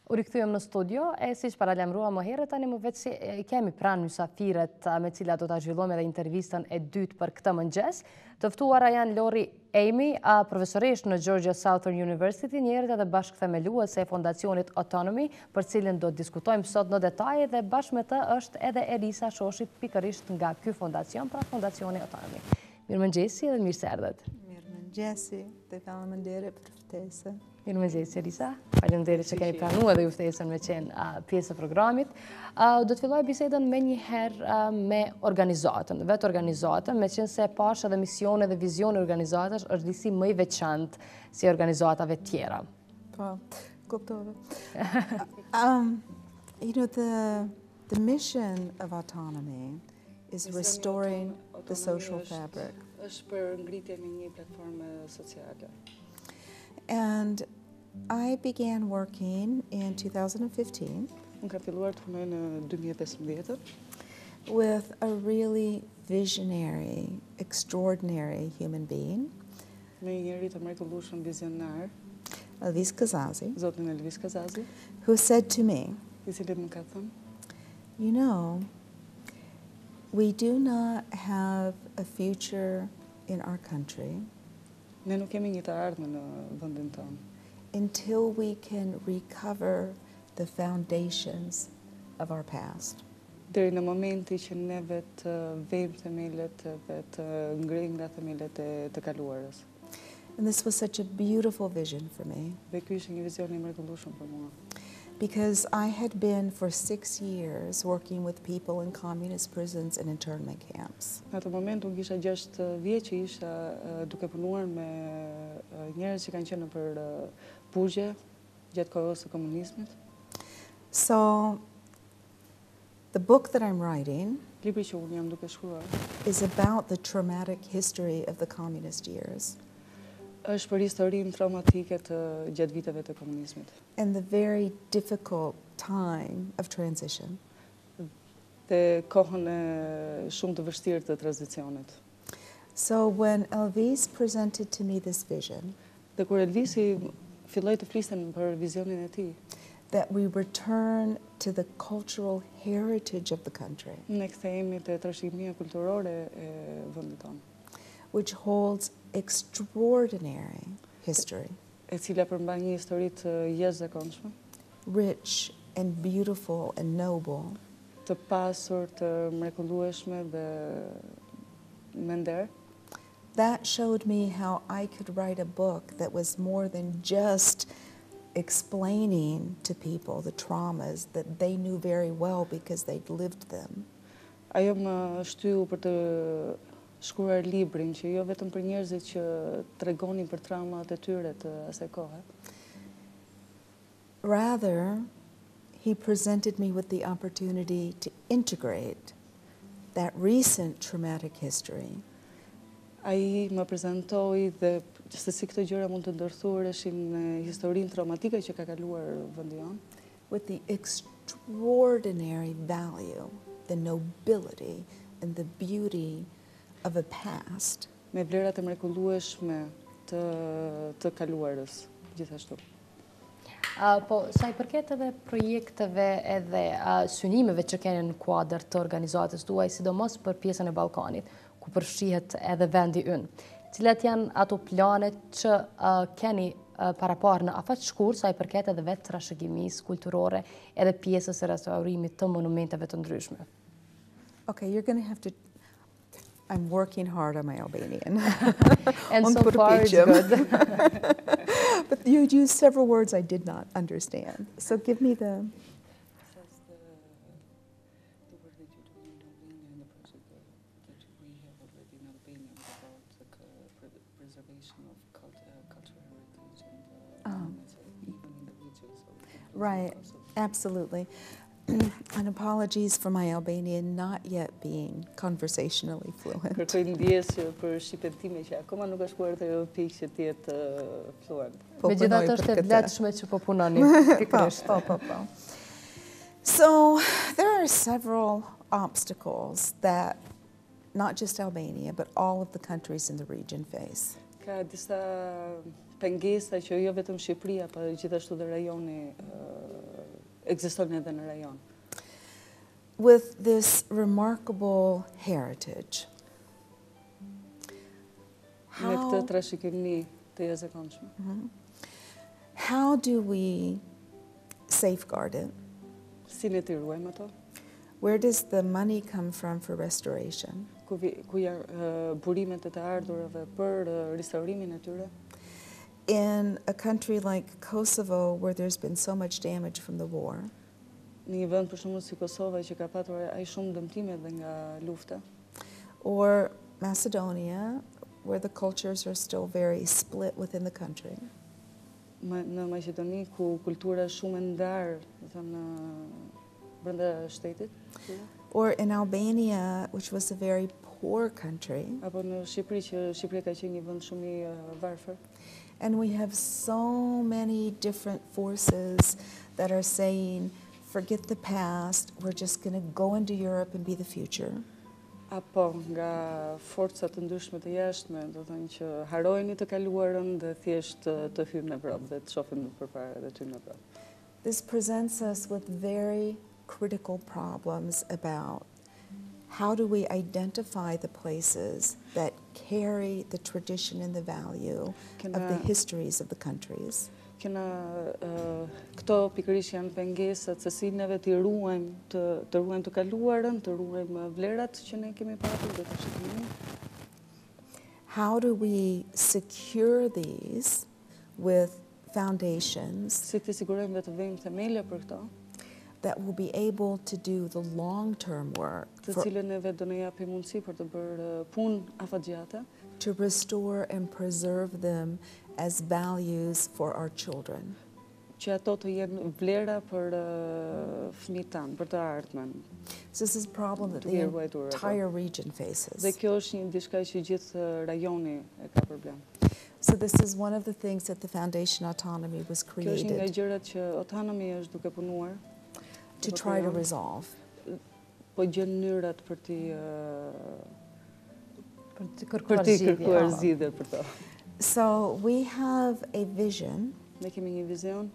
U rikthyem në studio, e si që paralajmëruam më herët, tani më vetë si kemi pranë Mysafiret me cilat do ta zhvillojmë edhe intervistën e dytë për këtë mëngjes. Të ftuara janë Lori Amy, profesoresh në Georgia Southern University, njëherët edhe bashkëthemeluese e Fondacionit Autonomy, për cilin do të diskutojmë sot në detaje, dhe bashkë me të është edhe Erisa Shoshi, pikërisht nga ky fondacion, pra Fondacioni Autonomy. Mirëmëngjesi dhe mirë se erdhët. Mirëmëngjesi dhe faleminderit për ftesën. Mirëmëngjesi Erisa. Faleminderit që keni pranuar dhe ju ftesën me qenë pjesë e programit. Do të filloj bisedën me një herë me organizatën, vetë organizatën, me qenë se pashë edhe misione dhe vizioni organizatës është disi më i veçantë si organizatave tjera. Po, kuptova. The mission of autonomy is restoring the social fabric. Është për ngritjen e një platforme sociale. And I began working in 2015 Unë kam filluar të punoj në 2015 with a really visionary, extraordinary human being, me një njeri të mrekullueshëm vizionar, Elvis Kazazi, zotin Elvis Kazazi, who said to me, i cili më ka thënë, you know, we do not have a future in our country ne nuk kemi një të ardhme në vendin tonë, until we can recover the foundations of our past. deri në momenti që neve të vejmë themelet dhe të ngrejmë nga themelet e të kaluarës. And this was such a beautiful vision for me, Dhe ky ishte një vizion i mrekullueshëm për mua. because I had been for 6 years working with people in communist prisons and internment camps. Në atë moment unë kisha 6 vjet që isha duke punuar me njerëz që kanë qenë për burgje gjatë kohës së komunizmit. So the book that I'm writing Libri që unë jam duke shkruar is about the traumatic history of the communist years është për historinë traumatike të gjatë viteve të komunizmit and the very difficult time of transition. dhe kohën e shumë të vështirë të tranzicionit. So when Elvis presented to me this vision Dhe kur Elvisi filloi të fliste për vizionin e tij, that we return to the cultural heritage of the country, ne kthehemi te trashëgimia kulturore e vendit tonë, which holds extraordinary history, e cila përmban një histori të jashtëzakonshme, rich and beautiful and noble, të pasur, të mrekullueshme dhe me nder. that showed me how I could write a book that was more than just explaining to people the traumas that they knew very well because they'd lived them. Ajo më shtyu për të shkruar librin që jo vetëm për njerëzit që tregonin për traumat e tyre të asaj kohe. Rather, he presented me with the opportunity to integrate that recent traumatic history Ai më prezantoi dhe se si këto gjëra mund të ndërthureshin në historinë traumatike që ka kaluar vendi jon, with the extraordinary value, the nobility, and the beauty of a past me vlerat e mrekullueshme të kaluarës gjithashtu. Po, sa i përket edhe projekteve edhe synimeve që keni në kuadër të organizatës tuaj, sidomos për pjesën e Ballkanit, ku përfshihet edhe vendi ynë. Cilat janë ato planet që keni parapar në afat shkurt sa i përket edhe vetë trashëgimisë kulturore edhe pjesës e restaurimit të monumenteve të ndryshme? Okay, you're going to have to... I'm working hard on my Albanian. And so far it's good. But you used several words I did not understand. So give me the... Right, absolutely. And apologies for my Albanian not yet being conversationally fluent. Kërkoj ndjesë për shqipen time që akoma nuk është kuar të pikë që tjetë fluent. Megjithatë është e vlefshme që po punoni pikërisht. Po. So there are several obstacles that not just Albania, but all of the countries in the region face. Ka disa pengesa që jo vetëm Shqipëria, por gjithashtu dhe rajoni ekziston edhe në rajon. With this remarkable heritage, Me këtë trashëgimi të jashtëzakonshme. how do we safeguard it? Si ne të ruajmë ato? Where does the money come from for restoration? Ku janë burimet e të ardhurave për restaurimin e tyre? In a country like Kosovo, where there's been so much damage from the war, Në një vend për shembull si Kosova që ka patur aq shumë dëmtime edhe nga lufta, or Macedonia, where the cultures are still very split within the country, në Maqedoni ku kultura është shumë e ndarë, do thënë brenda shtetit, or in Albania, which was a very poor country, apo në Shqipëri që Shqipëria ka qenë një vend shumë i varfër. and we have so many different forces that are saying, forget the past, we're just going to go into Europe and be the future. Apo nga forcat të ndryshme të jashtme, do thënë që harojnë të kaluarën dhe thjesht të hyjmë në Evropë dhe të shohim përpara dhe të hyjmë në Evropë. This presents us with very critical problems about how do we identify the places that carry the tradition and the value of the histories of the countries. Këto pikërisht janë pengesat se si neve të ruajmë të kaluarën, të ruajmë vlerat që ne kemi patur dhe të shikimi. How do we secure these with foundations Si të sigurojmë dhe të vëjmë themele për këto, that will be able to do the long-term work të cilën neve do në japi mundësi për të bërë punë afatgjate, to restore and preserve them as values for our children. që ato të jenë vlera për fëmijët tanë, për të ardhmen. So this is a problem that the entire region faces. Dhe kjo është një diçka që gjithë rajoni e ka problem. So this is one of the things that the Foundation Autonomy was Kjo është një nga created gjërat që Autonomy është duke punuar, to try to resolve. po gjen mënyrat për të Kërkuar kërkuar zgjidhje për to. So we have a vision Ne kemi një vizion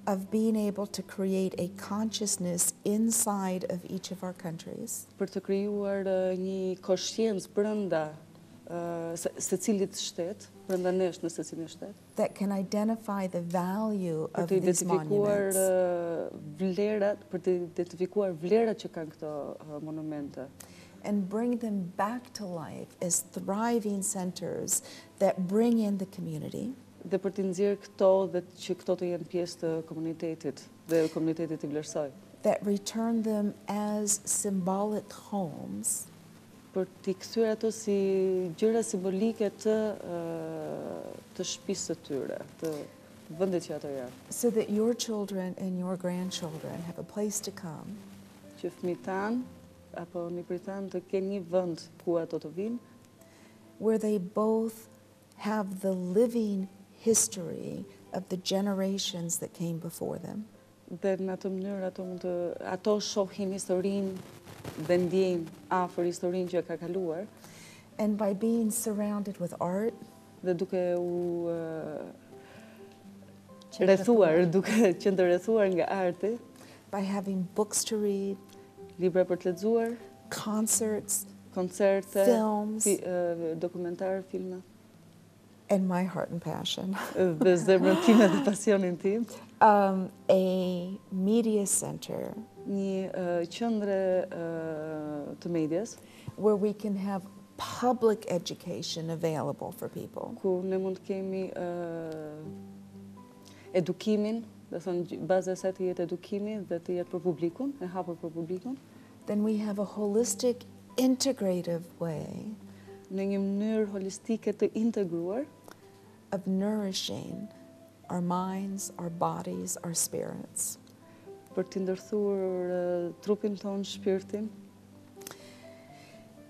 of being able to create a consciousness inside of each of our countries për të krijuar një koshiencë brenda secilit shtet, brenda nesh në secilin shtet, that can identify the value për of të these identifikuar monuments vlerat që kanë këto monumente. and bring them back to life as thriving centers that bring in the community, Dhe për të nxjerrë këto dhe që këto të jenë pjesë të komunitetit dhe komuniteti të vlerësoj. that return them as symbolic homes, Për t'i kthyer ato si gjëra simbolike të shtëpisë së tyre, të vendit që ato janë. so that your children and your grandchildren have a place to come Që fëmijët tanë apo nipërit tanë të kenë një vend ku ato të vinë, where they both have the living history of the generations that came before them. dhe në atë mënyrë ato shohin historinë dhe ndjejnë afër historinë që ka kaluar, And by being surrounded with art, dhe duke u duke qenë rrethuar nga arti, by having books to read, libra për të lexuar, concerts, koncerte, films, dokumentar, filma, and my heart and passion, dhe zemrën time dhe pasionin tim, a media center një qendre të medias, where we can have public education available for people. ku ne mund të kemi edukimin, dhe thonë baza e saj të jetë edukimi dhe të jetë për publikun, e hapur për publikun, Then we have a holistic, integrative way në një mënyrë holistike të integruar, of nourishing our minds, our bodies, our spirits. për të ndërthuar trupin ton, shpirtin,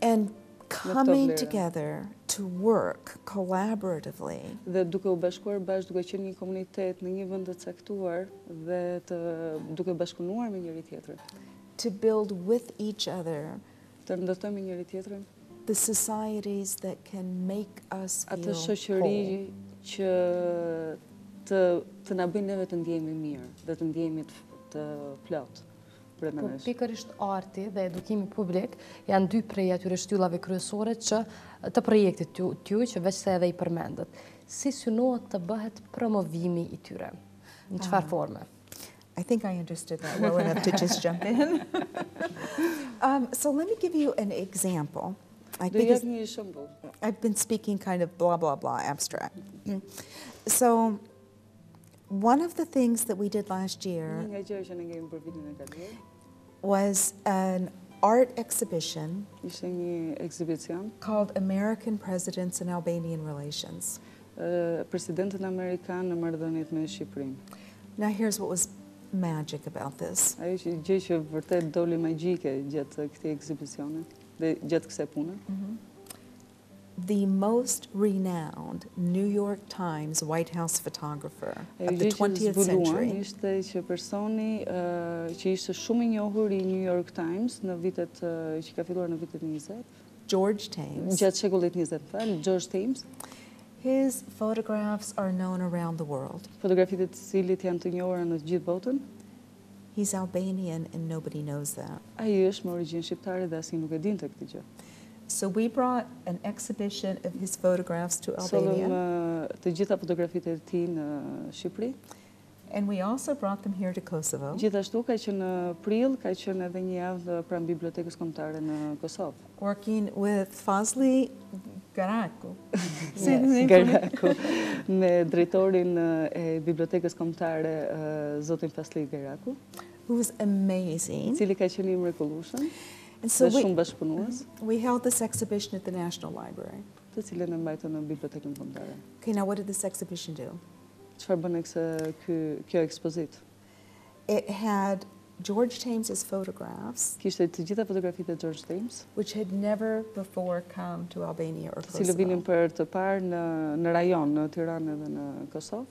And coming vlera. together to work collaboratively dhe duke u bashkuar bashkë, duke qenë një komunitet në një vend të caktuar dhe duke bashkëpunuar me njëri tjetrin, to build with each other të ndërtojmë me njëri tjetrin, the societies that can make us atë feel shoqëri whole. që të na bëjnë neve të ndjehemi mirë dhe të ndjehemi të plot. Po pikërisht arti dhe edukimi publik janë dy prej atyre shtyllave kryesore të projektit tuaj që veç se edhe i përmendët. Si synohet të bëhet promovimi i tyre? Në çfarë forme? I think I understood that well enough to just jump in. So let me give you an example. I've been speaking kind of blah, blah, blah, abstract. So one of the things that we did last year was an art exhibition called American Presidents and Albanian Relations. Presidentën Amerikan në marrëdhëniet me Shqipërinë. Now here's what was magic about this. Ajo gjë që vërtet doli magjike gjatë këtij ekzibicioni dhe gjatë kësaj pune. The most renowned New York Times White House photographer of the 20th century. Ishte që personi që ishte shumë i njohur i New York Times në vitet që ka filluar në vitet 20. George Thames. Gjatë shekullit 20, George Thames. His photographs are known around the world. Fotografitë e cilit janë të njohura në gjithë botën. He's Albanian and nobody knows that. Ai është me origjinë shqiptare dhe asnjë nuk e dinte këtë gjë. So we brought an exhibition of his photographs to Albania. Të gjitha fotografitë e tij në Shqipëri. And we also brought them here to Kosovo. Gjithashtu ka qenë në prill, ka qenë edhe një javë pranë Bibliotekës Kombëtare në Kosovë. Working with Fazli Garaku. Garaku. Me drejtorin e Bibliotekës Kombëtare, zotin Fazli Garaku. Who was amazing. Cili ka qenë i mrekullueshëm. And so we held this exhibition at the National Library. Të cilën e mbajtën në Bibliotekën Kombëtare. Okay, now what did this exhibition do? Çfarë bën kjo ekspozit? It had George Thames's photographs. Kishte të gjitha fotografitë e George Thames, which had never before come to Albania or Kosovo. Të cilë vinin për të parë në rajon, në Tiranë dhe në Kosovë.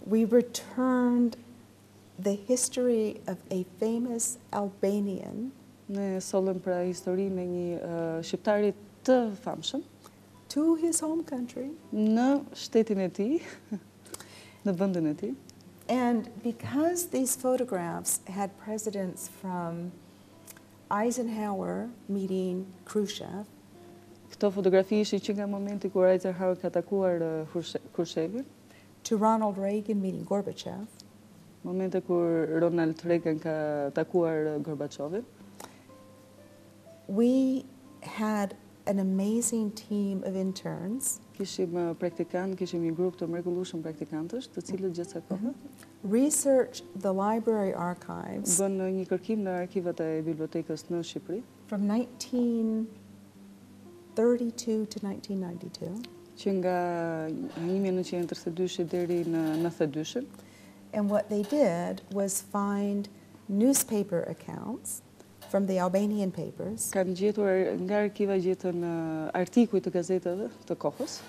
We returned the history of a famous Albanian. Ne sollëm pra historinë e një shqiptari të famshëm to his home country. Në shtetin e tij, në vendin e tij. And because these photographs had presidents from Eisenhower meeting Khrushchev. Këto fotografi ishin që nga momenti kur Eisenhower ka takuar Khrushchevin, to Ronald Reagan meeting Gorbachev. Momente kur Ronald Reagan ka takuar Gorbachevin. We had an amazing team of interns. Kishim praktikantë, kishim një grup të mrekullueshëm praktikantësh, të cilët gjatë kësaj kohe research the library archives. Bën një kërkim në arkivat e bibliotekës në Shqipëri. From 1932 to 1992. Që nga 1932 deri në 92. And what they did was find newspaper accounts from the Albanian papers. Kanë gjetur nga arkiva gjetën artikuj të gazetave të kohës.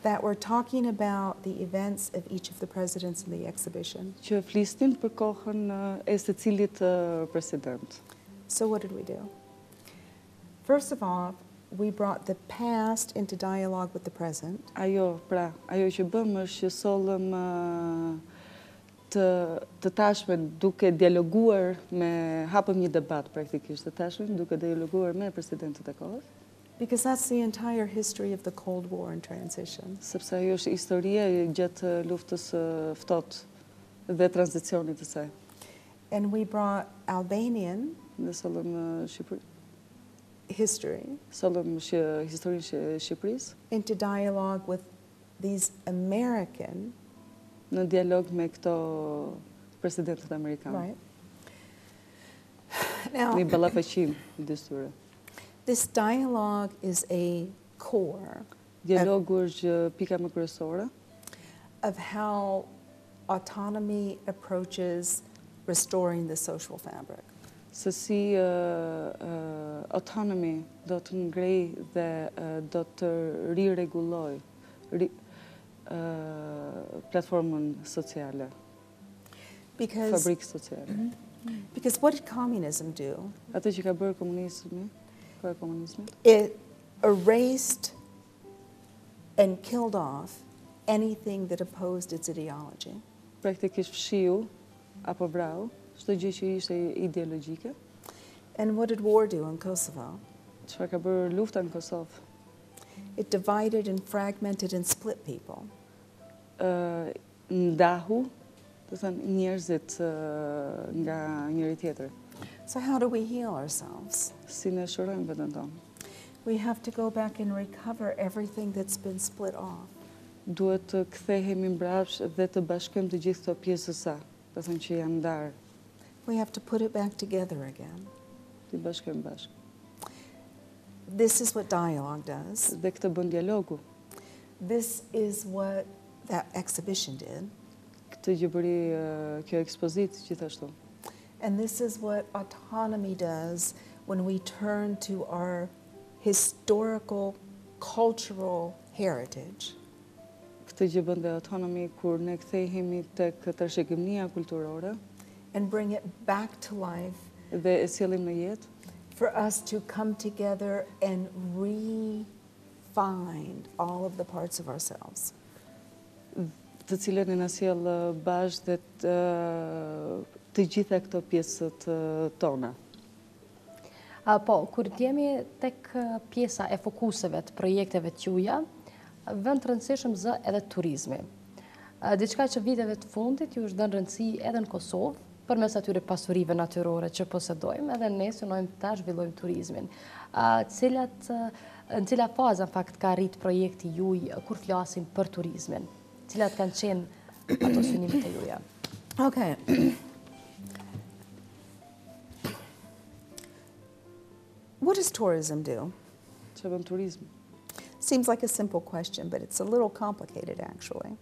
That were talking about the events of each of the presidents in the exhibition. Që flisnin për kohën e secilit president. So what did we do? First of all, we brought the past into dialogue with the present. Ajo që bëmë është që sollëm të tashmen duke dialoguar hapëm një debat praktikisht të tashmen duke dialoguar me presidentët e kohës. Because that's the entire history of the Cold War and transition. Sepse ajo është historia gjatë luftës ftohtë dhe tranzicionit të saj. And we brought Albanian dhe sollëm history. Sollëm historinë e Shqipërisë into dialogue with these American në dialog me këto presidentët amerikanë. Right. Now, një ballafaqim I tyre. This dialogue is a core. Dialogu është pika më kryesore of how autonomy approaches restoring the social fabric. Se si autonomy do të ngrej dhe do të riregulloj platformën sociale, fabrikë sociale. Because what did communism do? Atë që ka bërë komunizmi, it erased and killed off anything that opposed its ideology. Praktikisht fshiu apo vrau, çdo gjë që ishte ideologjike. And what did war do in Kosovo? Çfarë ka bërë lufta në Kosovë? It divided and fragmented and split people. Ndahu, të thënë njerëzit nga njëri tjetri. So how do we heal ourselves? Si ne shërojmë veten tonë? We have to go back and recover everything that's been split off. Duhet të kthehemi mbrapsht dhe të bashkojmë të gjithë këto pjesësa, të thënë që janë ndarë. We have to put it back together again. Të bashkojmë bashkë. This is what dialogue does. Dhe këtë bën dialogu. This is what that exhibition did. Këtë gjë bëri kjo ekspozitë gjithashtu. And this is what autonomy does when we turn to our historical, cultural heritage. Këtë gjë bën dhe autonomi kur ne kthehemi tek trashëgimia kulturore and bring it back to life. Dhe e sjellim në jetë. For us to come together and re-find all of the parts of ourselves. Të cilën e na sjell bashkë dhe të gjitha këto pjesët tona. Po, kur jemi tek pjesa e fokuseve të projekteve të juaja, vend të rëndësishëm zë edhe turizmi. Diçka që viteve të fundit ju është dhënë rëndësi edhe në Kosovë, përmes atyre pasurive natyrore që posedojmë, edhe ne synojmë ta zhvillojmë turizmin. Në cila fazë në fakt ka rrit projekti juaj kur flasim për turizmin? Cilat kanë qenë ato synimet e juaja? Okay. What does tourism do? Çfarë bën turizmi? Seems like a simple question, but it's a little complicated actually.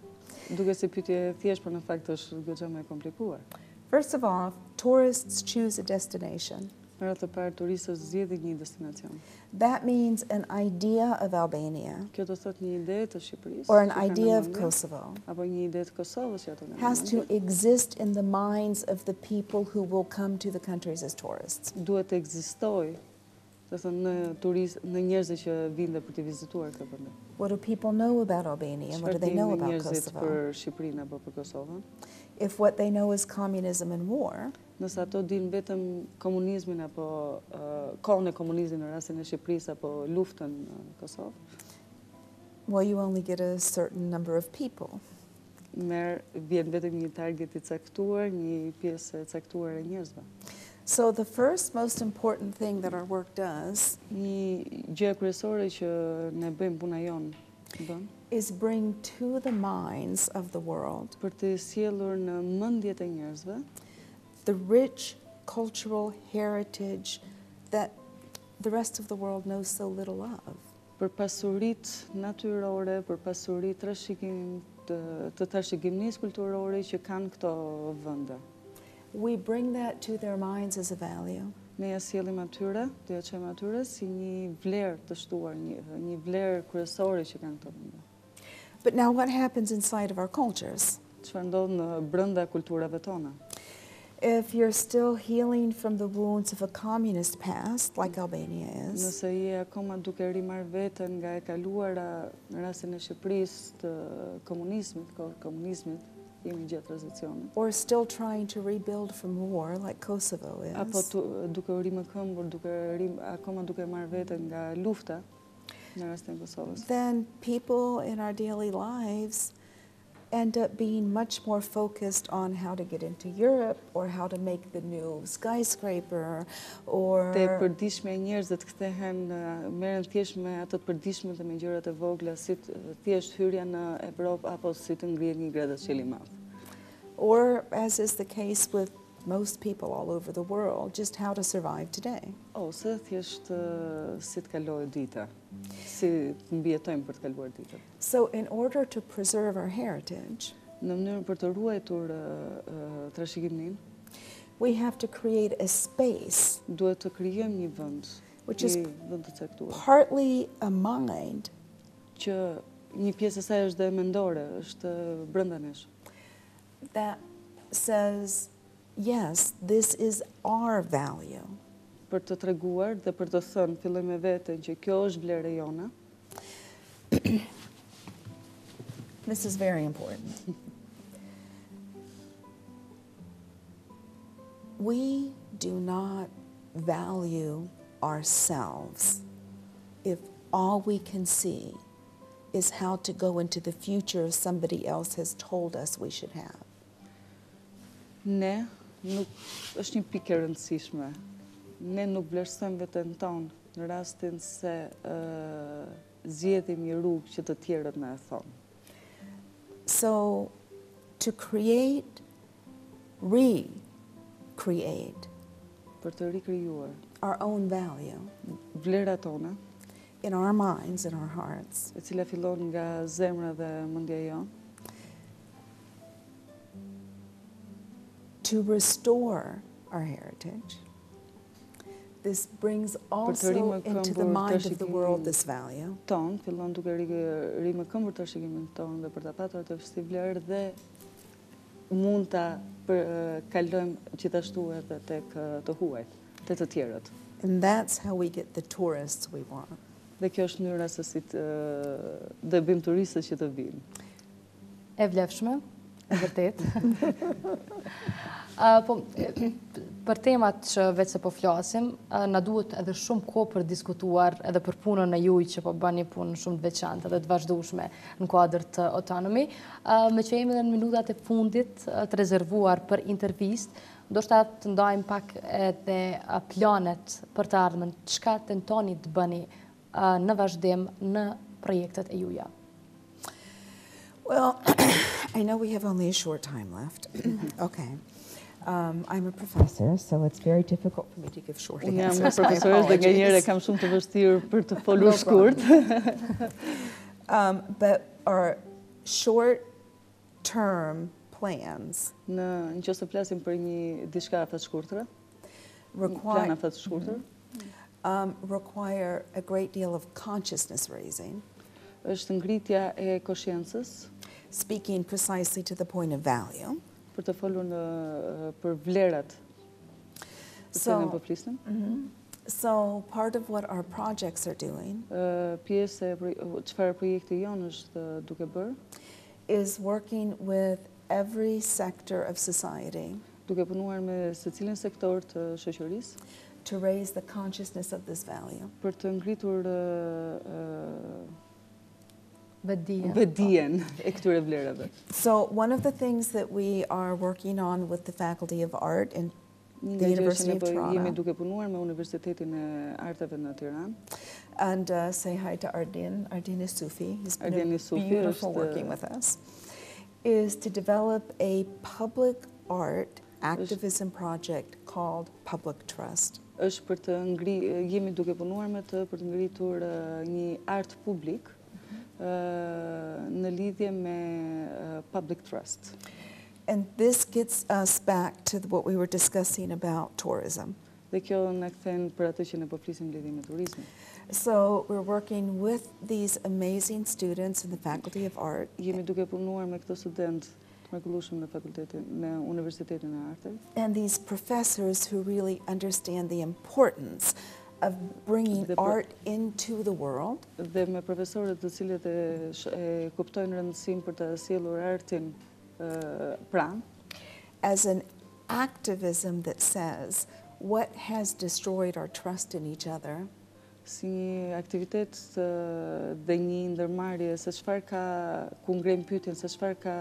Duke si pyetje e thjeshtë, por në fakt është goxha më e komplikuar. First of all, tourists choose a destination. Në radhë të parë, turistët zgjedhin një destinacion. That means an idea of Albania. Kjo do thotë një ide të Shqipërisë. Or an idea of Kosovo. Apo një ide të Kosovës që ato kanë. Has to exist in the minds of the people who will come to the countries as tourists. Duhet të ekzistojë, do thënë në njerëzit që vinë dhe për të vizituar këtë vend. What do people know about Albania and what do they know about njerëzit Kosovo? për Shqipërinë apo për Kosovën? If what they know is communism and war, nëse ato dinë vetëm komunizmin apo kohën e komunizmit në rastin e Shqipërisë apo luftën në Kosovë, well, you only get a certain number of people. Vjen vetëm një target I caktuar, një pjesë e caktuar e njerëzve. So the first most important thing that our work does Një gjë kryesore që ne bëjmë puna jonë bën is bring to the minds of the world për të sjellur në mendjet e njerëzve the rich cultural heritage that the rest of the world knows so little of. Për pasuritë natyrore, për pasuritë të trashëgimisë kulturore që kanë këto vende. We bring that to their minds as a value. Ne ja sjellim atyre, do ja çojmë atyre si një vlerë të shtuar, një vlerë kryesore që kanë këto vende. But now what happens inside of our cultures? Çfarë ndodh në brenda kulturave tona? If you're still healing from the wounds of a communist past, like Albania is, Nëse je akoma duke rimarr veten nga e kaluara në rastin e Shqipërisë të komunizmit, jemi gjatë tranzicionit. or still trying to rebuild from war, like Kosovo is, Apo duke u rimëkëmbur, akoma duke marrë veten nga lufta në rastin e Kosovës. then people in our daily lives end up being much more focused on how to get into Europe or how to make the new skyscraper or Te përditshme e njerëzit kthehen merren thjesht me ato të përditshme dhe me gjërat e vogla, si thjesht hyrja në Evropë apo si të ngrihet një gratë-qiell I madh. or, as is the case with most people all over the world, just how to survive today. Ose thjesht si të kalojë dita, si të mbijetojmë për të kaluar ditët. So in order to preserve our heritage, Në mënyrë për të ruajtur trashëgiminë, we have to create a space, duhet të krijojmë një vend, which is një vend të caktuar, partly a mind që një pjesë e saj është dhe mendore, është brenda nesh, that says, yes, this is our value. për të treguar dhe për të thënë filloj me veten që kjo është vlera e jona. This is very important. we do not value ourselves if all we can see is how to go into the future somebody else has told us we should have. Ne nuk është një pikë e rëndësishme. Ne nuk vlerësojmë veten tonë në rastin se zgjedhim një rrugë që të tjerët na e thonë. So to create, recreate Për të rikrijuar our own value vlerat tona, in our minds and our hearts, e cila fillon nga zemra dhe mendja jonë, to restore our heritage. This brings also into the mind of the world this value. Ton fillon duke ri më këmbër të shikimin ton dhe për ta patur atë vlerë dhe mund ta kalojmë gjithashtu edhe tek të huajt, tek të tjerët. And that's how we get the tourists we want. Dhe kjo është mënyra se si të bëjmë turistët që të vinë. E vlefshme, e vërtet. Po, për temat që vetë se po flasim, na duhet edhe shumë kohë për diskutuar edhe për punën e juaj që po bani punë shumë të veçantë dhe të vazhdueshme në kuadër të Autonomy. Me që jemi edhe në minutat e fundit të rezervuar për intervistë, ndoshta të ndajmë pak edhe planet për të ardhmen, çka tentoni të bëni në vazhdim në projektet e juaja? Well, I know we have only a short time left. Okay. I'm a professor, so it's very difficult for me to give short answers. Unë jam profesor dhe nganjëherë kam shumë të vështirë për të folur shkurt. But our short-term plans Nëse flasim për një diçka afat shkurtër, plan afat shkurtër, require a great deal of consciousness raising. Është ngritja e koshiencës, speaking precisely to the point of value. Për të folur për vlerat So part of what our projects are doing pjesë e çfarë projekti jonë është duke bërë is working with every sector of society duke punuar me secilin sektor të shoqërisë to raise the consciousness of this value. Për të ngritur Vetdijen e këtyre vlerave. So one of the things that we are working on with the Faculty of Art in the University of Toronto. Jemi duke punuar me Universitetin e Arteve në Tiranë. And say hi to Ardin. Ardin is Sufi. He's been beautiful working with us. Is to develop a public art activism project called Public Trust. Është për të jemi duke punuar me të për të ngritur një art publik në lidhje me public trust. And this gets us back to what we were discussing about tourism. Dhe kjo na kthen për atë që ne po flisim lidhje me turizmin. So we're working with these amazing students in the Faculty of Art. Jemi duke punuar me këto studentë të mrekullueshëm në Universitetin e Arteve. And these professors who really understand the importance of bringing art into the world. Dhe me profesorët të cilët e kuptojnë rëndësinë për të sjellur artin pranë. As an activism that says what has destroyed our trust in each other. Si një aktivitet dhe një ndërmarrje se çfarë ka ku ngrenë pyetjen se çfarë ka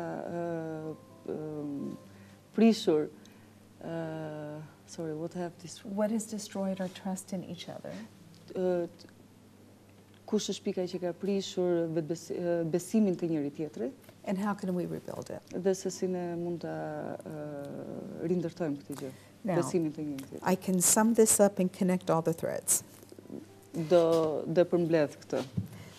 prishur sorry, what has destroyed our trust in each other? Kush është pika që ka prishur besimin të njëri tjetrit? And how can we rebuild it? Dhe se si ne mund ta rindërtojmë këtë gjë, besimin të njëri tjetrit. I can sum this up and connect all the threads. Do përmbledh këtë.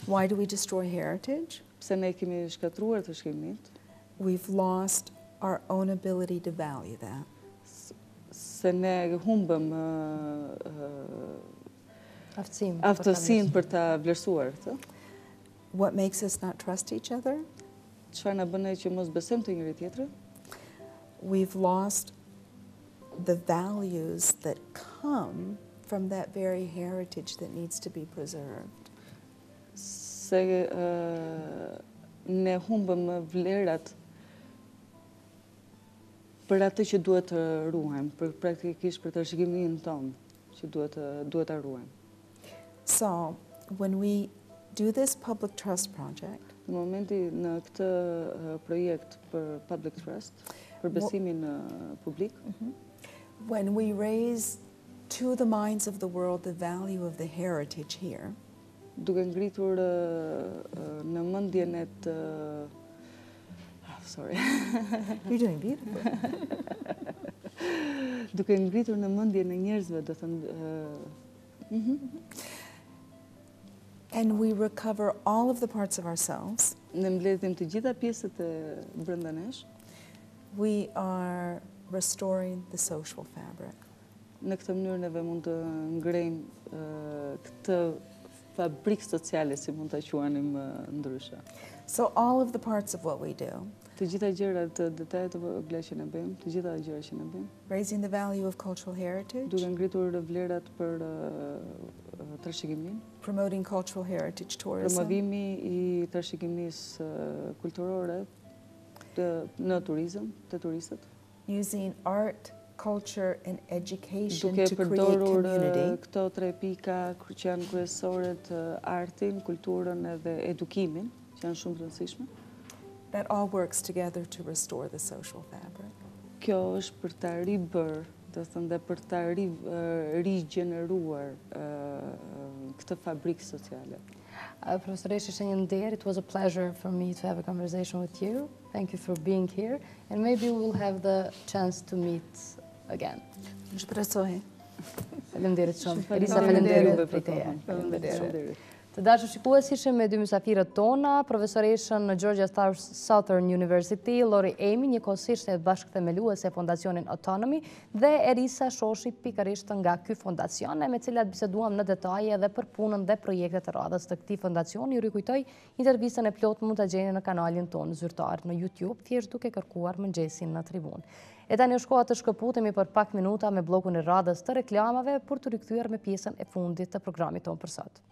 Why do we destroy heritage? Pse ne kemi shkatruar të shkrimit? We've lost our own ability to value that. Se ne humbëm aftësinë për ta vlerësuar këtë. What makes us not trust each other? Çfarë na bën ne që mos besojmë të njëri tjetrit? We've lost the values that come from that very heritage that needs to be preserved. Se ne humbëm vlerat Për atë që duhet të ruajmë, praktikisht për trashëgiminë tonë, që duhet ta ruajmë. So, when we do this public trust project, Në momenti në këtë projekt për public trust, për besimin publik, when we raise to the minds of the world the value of the heritage here, duke ngritur në mendjen e të sorry. you're doing beautiful. Duke ngritur në mendjen e njerëzve, do thënë And we recover all of the parts of ourselves, ne mbledhim të gjitha pjesët e brenda nesh, we are restoring the social fabric. në këtë mënyrë neve mund të ngrejmë këtë fabrikë sociale, si mund ta quanim ndryshe. So all of the parts of what we do, Të gjitha gjërat, detajet të vogla që ne bëjmë, të gjitha gjërat që ne bëjmë, raising the value of cultural heritage, duke ngritur vlerat për trashëgimin, promoting cultural heritage tourism, promovimi i trashëgimisë kulturore në turizëm, të turistët, using art, culture, and education duke to create përdorur community, këto 3 pika që janë kryesore të artin, kulturën edhe edukimin, që janë shumë të rëndësishme. that all works together to restore the social fabric. Kjo është për ta ribër, do të thënë dhe për ta rigjeneruar këtë fabrikë sociale. Profesoreshe Shenjender, it was a pleasure for me to have a conversation with you. Thank you for being here, and maybe we will have the chance to meet again. Shpresoj. Faleminderit shumë. Erisa, Faleminderit faleminderit për për teje. kohën. Faleminderit. Të dashur shikues, me 2 mysafirët tona, profesoreshën në Georgia Southern University, Lori Amy, njëkohësisht e bashkëthemeluese e Fondacionin Autonomy, dhe Erisa Shoshi, pikërisht nga ky fondacion, me cilat biseduam në detaje dhe për punën dhe projektet e radhës të këtij fondacioni. Ju rikujtoj, intervistën e plot mund ta gjeni në kanalin tonë zyrtar në YouTube, thjesht duke kërkuar Mëngjesin në Tribunë. E tani është koha të shkëputemi për pak minuta me bllokun e radhës të reklamave për të rikthyer me pjesën e fundit të programit tonë për sot.